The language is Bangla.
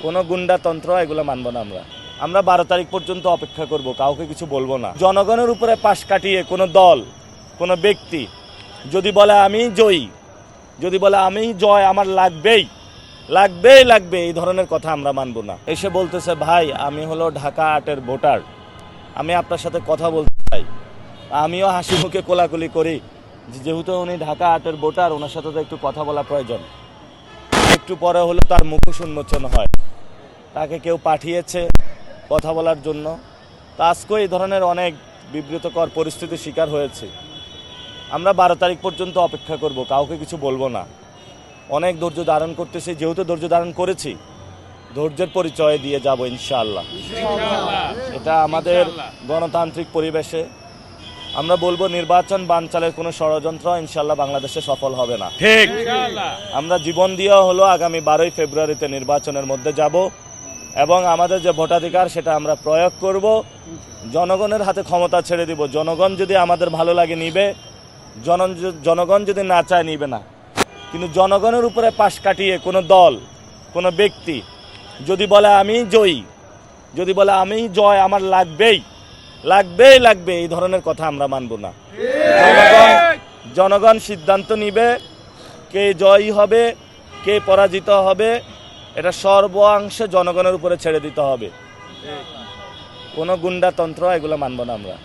কোনো গুন্ডাতন্ত্র এগুলো মানব না আমরা 12 তারিখ পর্যন্ত অপেক্ষা করব, কাউকে কিছু বলবো না। জনগণের উপরে পাশ কাটিয়ে কোনো দল, কোনো ব্যক্তি যদি বলে আমি জয়ী, যদি বলে আমি জয় আমার লাগবেই লাগবে, এই ধরনের কথা আমরা মানব না। এসে বলতেছে ভাই আমি হলো ঢাকা 8-এর ভোটার, আমি আপনার সাথে কথা বলতে চাই। আমিও হাসি মুখে কোলাকুলি করি, যেহেতু উনি ঢাকা 8-এর ভোটার, ওনার সাথে তো একটু কথা বলা প্রয়োজন। একটু পরে হলো তার মুখোশ উন্মোচন হয়, তাকে কেউ পাঠিয়েছে কথা বলার জন্য। তা আজকেও এই ধরনের অনেক বিব্রতকর পরিস্থিতির শিকার হয়েছে। আমরা 12 তারিখ পর্যন্ত অপেক্ষা করব, কাউকে কিছু বলবো না। অনেক ধৈর্য ধারণ করতেছি, যেহেতু ধৈর্য ধারণ করেছি ধৈর্যের পরিচয় দিয়ে যাব ইনশাআল্লাহ। এটা আমাদের গণতান্ত্রিক পরিবেশে আমরা বলবো নির্বাচন বানচালের কোনো ষড়যন্ত্র ইনশাআল্লাহ বাংলাদেশে সফল হবে না। ঠিক, আমরা জীবন দিয়ে হলো আগামী 12ই ফেব্রুয়ারিতে নির্বাচনের মধ্যে যাব এবং আমাদের যে ভোটাধিকার সেটা আমরা প্রয়োগ করব। জনগণের হাতে ক্ষমতা ছেড়ে দিব। জনগণ যদি আমাদের ভালো লাগে নিবে, জনগণ যদি না চায় নিবে না। কিন্তু জনগণের উপরে পাশ কাটিয়ে কোনো দল, কোনো ব্যক্তি যদি বলে আমি জয়ী, যদি বলে আমি জয় আমার লাগবেই লাগবে, এই ধরনের কথা আমরা মানব না। জনগণ সিদ্ধান্ত নিবে কে জয়ী হবে, কে পরাজিত হবে, এটা সর্বাংশে জনগণের উপরে ছেড়ে দিতে হবে। কোনো গুন্ডাতন্ত্র এগুলো মানব না আমরা।